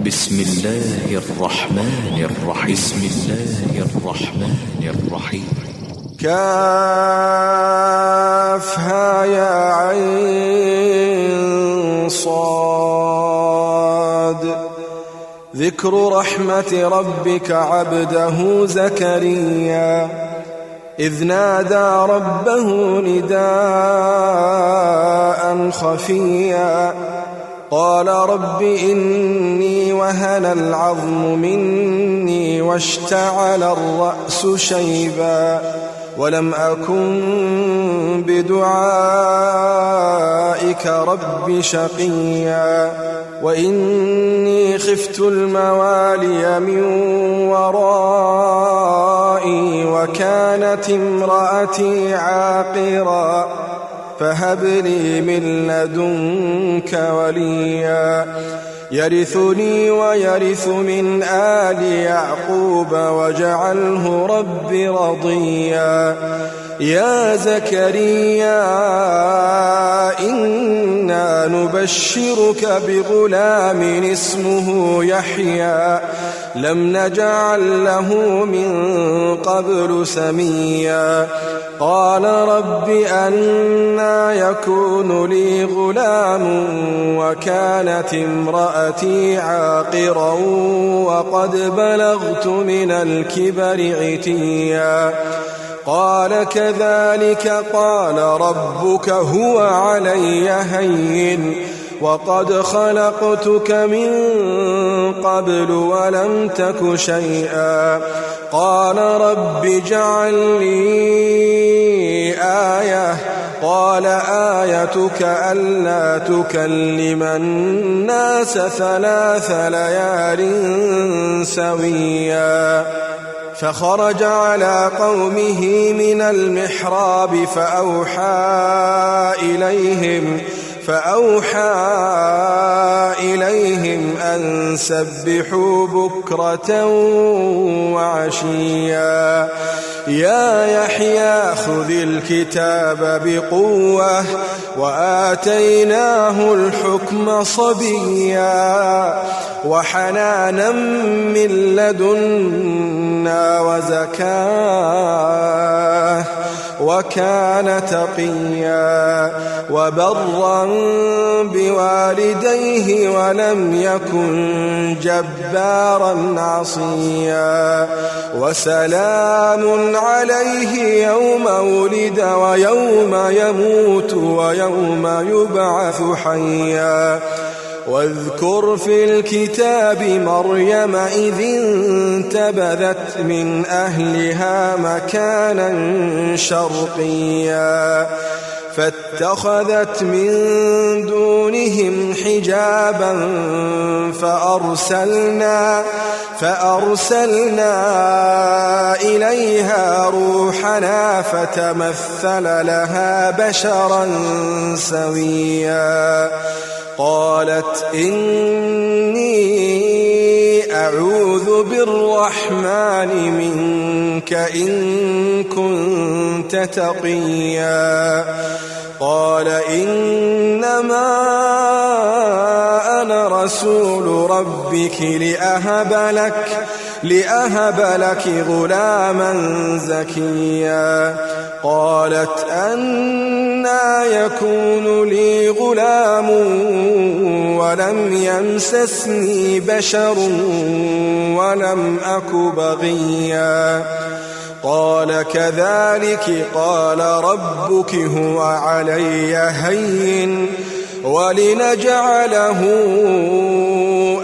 بسم الله الرحمن الرحيم. بسم الله الرحمن الرحيم. كافها يا عين صاد. ذكر رحمة ربك عبده زكريا إذ نادى ربه نداء خفيا قال رب إني وهن العظم مني واشتعل الرأس شيبا ولم أكن بدعائك رب شقيا وإني خفت الموالي من ورائي وكانت امرأتي عاقرا فهب لي من لدنك وليا يرثني ويرث من آل يعقوب واجعله رب رضيا يا زكريا إنا نبشرك بغلام اسمه يحيى لم نجعل له من قبل سميا قال رب أنى يكون لي غلام وكانت امرأتي عاقرا وقد بلغت من الكبر عتيا قال كذلك قال ربك هو علي هين وقد خلقتك من قبل ولم تك شيئا قال رب اجعل لي آية قال آيتك ألا تكلم الناس 3 ليال سويا فخرج على قومه من المحراب فأوحى إليهم أن سبحوا بكرة وعشيا يا يحيى خذ الكتاب بقوة وآتيناه الحكم صبيا وحنانا من لدنا وزكاة وكان تقيا وبرا بوالديه ولم يكن جبارا عصيا وسلام عليه يوم ولد ويوم يموت ويوم يبعث حيا واذكر في الكتاب مريم إذ انتبذت من أهلها مكانا شرقيا فاتخذت من دونهم حجابا فأرسلنا إليها روحنا فتمثل لها بشرا سويا قالت إني أعوذ بالرحمن منك إن كنت تقيا قال إنما أنا رسول ربك لأهب لك غلاما زكيا قالت أنى يكون لي غلام ولم يمسسني بشر ولم أك بغيا قال كذلك قال ربك هو علي هين ولنجعله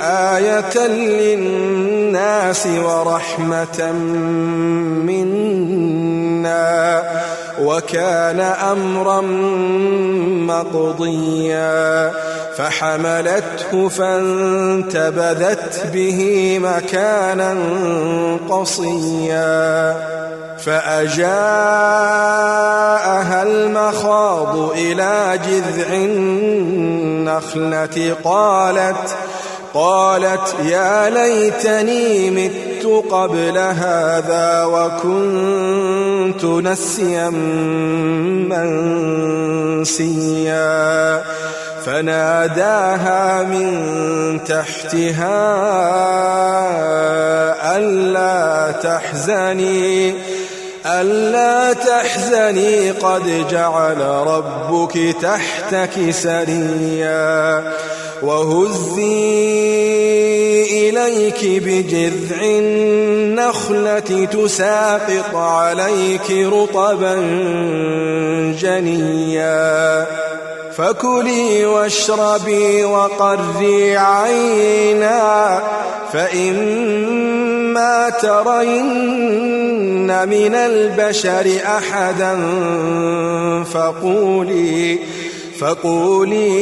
آية للناس ورحمة منا وكان أمرا مقضيا فحملته فانتبذت به مكانا قصيا فأجاءها المخاض إلى جذع النخلة قالت يا ليتني مت قبل هذا وكنت نسيا منسيا فناداها من تحتها ألا تحزني قد جعل ربك تحتك سريا وهزي إليك بجذع النخلة تساقط عليك رطبا جنيا فكلي واشربي وقري عينا فإما ترين من البشر أحدا فقولي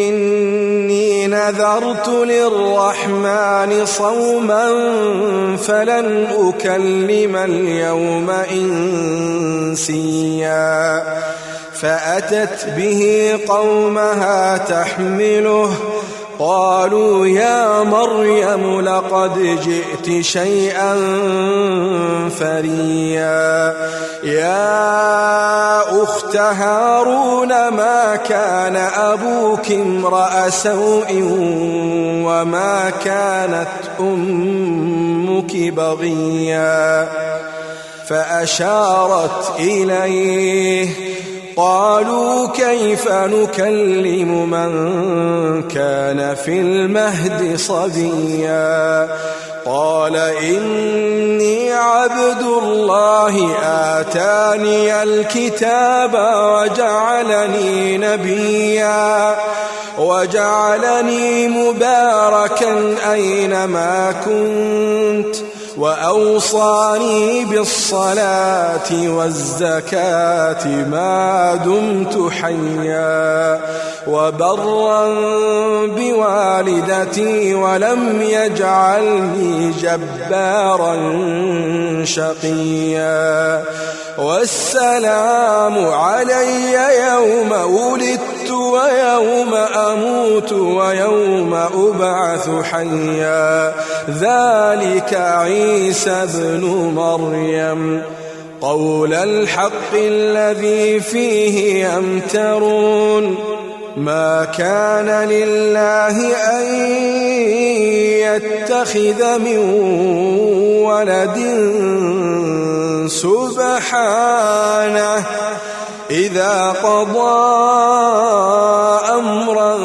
إني نذرت للرحمن صوما فلن أكلم اليوم إنسيا فأتت به قومها تحمله قالوا يا مريم لقد جئت شيئا فريا يا أخت هارون ما كان أبوك امرأ سوء وما كانت أمك بغيا فأشارت إليه قالوا كيف نكلم من كان في المهد صبيا قال إني عبد الله آتاني الكتاب وجعلني نبيا وجعلني مباركا أينما كنت وأوصاني بالصلاة والزكاة ما دمت حيا وبرا بوالدتي ولم يجعلني جبارا شقيا والسلام علي يوم ولدت ويوم أموت ويوم أبعث حيا ذلك عيسى ابن مريم قول الحق الذي فيه يمترون ما كان لله أن يتخذ من ولد سبحانه إذا قضى أمرا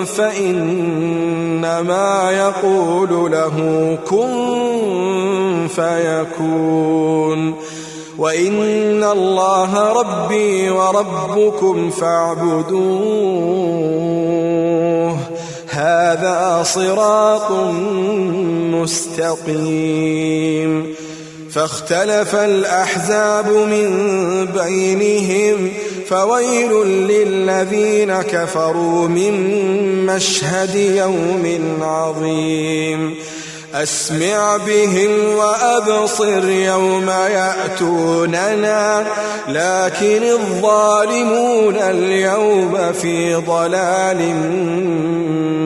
فإنما يقول له كن فيكون وإن الله ربي وربكم فاعبدوه هذا صراط مستقيم فاختلف الأحزاب من بينهم فويل للذين كفروا من مشهد يوم عظيم أسمع بهم وأبصر يوم يأتوننا لكن الظالمون اليوم في ضلال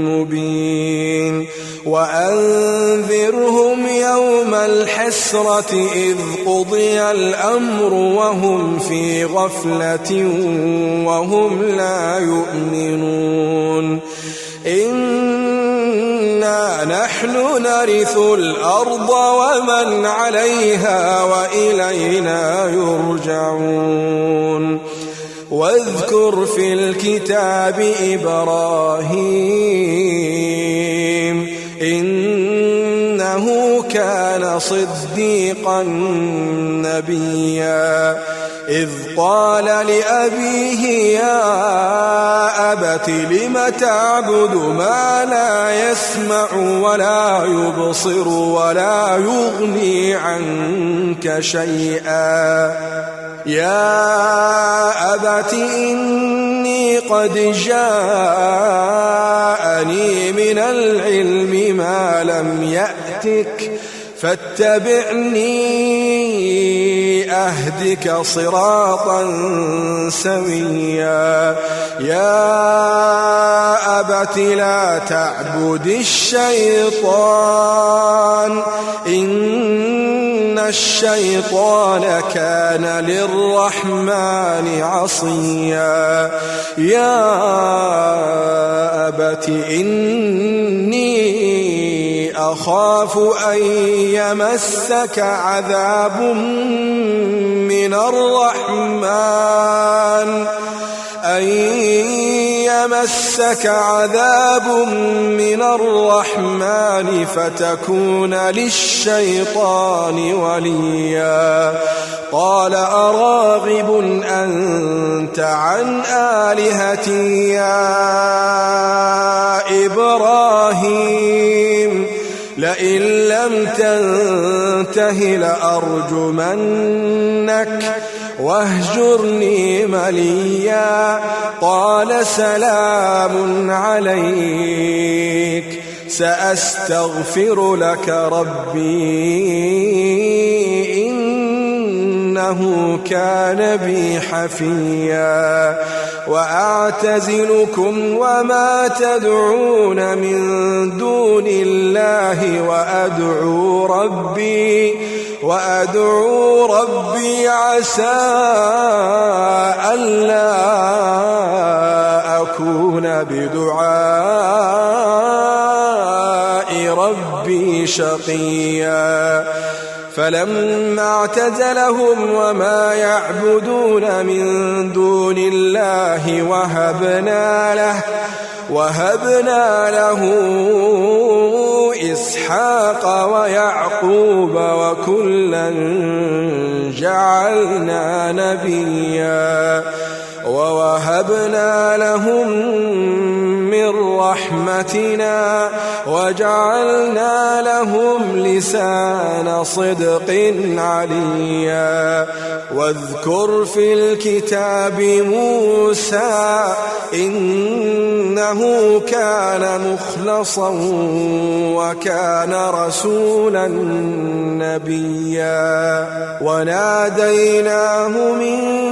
مبين وأنذرهم يوم الحسرة إذ قضي الأمر وهم في غفلة وهم لا يؤمنون إنا نحن نرث الأرض ومن عليها وإلينا يرجعون واذكر في الكتاب إبراهيم إنه كان صديقا نبيا إذ قال لأبيه يا أبت لم تعبد ما لا يسمع ولا يبصر ولا يغني عنك شيئا يا أبت إني قد جاءني من العلم ما لم يأتك فاتبعني أهدك صراطا سويا يا أبت لا تعبد الشيطان إن الشيطان كان للرحمن عصيا يا أبت إني أخاف أن يمسك عذاب من الرحمن فتكون للشيطان وليا قال أراغب أنت عن آلهتي يا إبراهيم لئن لم تنته لأرجمنك واهجرني مليا قال سلام عليك سأستغفر لك ربي إنه كان بي حفيا وأعتزلكم وما تدعون من دون الله وأدعو ربي عسى ألا أكون بدعاء ربي شقيا فلما اعتزلهم وما يعبدون من دون الله وهبنا له إسحاق ويعقوب وكلا جعلنا نبيا ووهبنا لهم من رحمتنا وجعلنا لهم لسان صدق عليا واذكر في الكتاب موسى إنه كان مخلصا وكان رسولا نبيا وناديناه من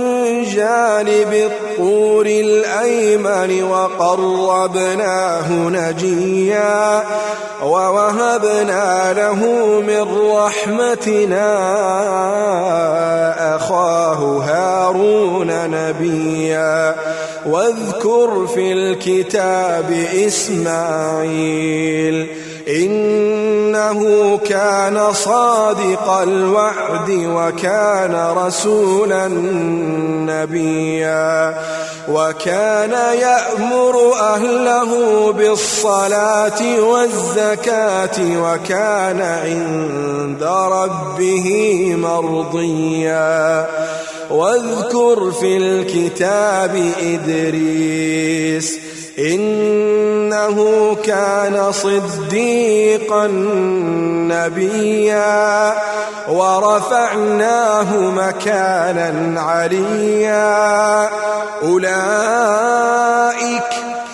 جانب الطور الأيمن وقربناه نجيا ووهبنا له من رحمتنا أخاه هارون نبيا واذكر في الكتاب إسماعيل إنه كان صادق الوعد وكان رسولا نبيا وكان يأمر أهله بالصلاة والزكاة وكان عند ربه مرضيا واذكر في الكتاب إدريس إنه كان صديقا نبيا ورفعناه مكانا عليا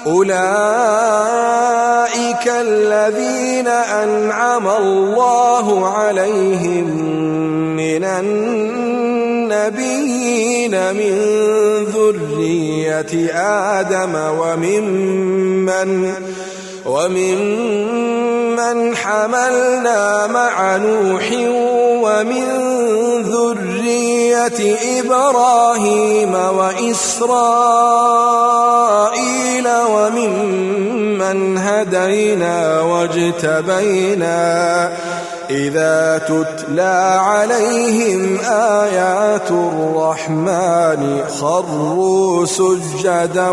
أولئك الذين أنعم الله عليهم من النبيين من ذرية آدم وممن حملنا مع نوح ومن ذرية إبراهيم وإسرائيل وممن هدينا واجتبينا إذا تتلى عليهم آيات الرحمن خروا سجدا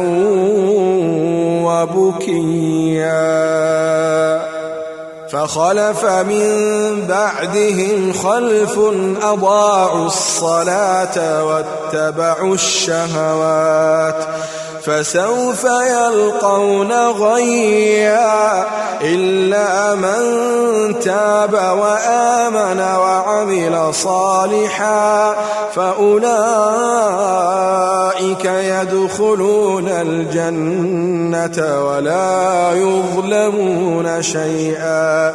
وبكيا فخلف من بعدهم خلف أضاعوا الصلاة واتبعوا الشهوات فسوف يلقون غيا إلا من تاب وآمن وعمل صالحا فأولئك يدخلون الجنة ولا يظلمون شيئا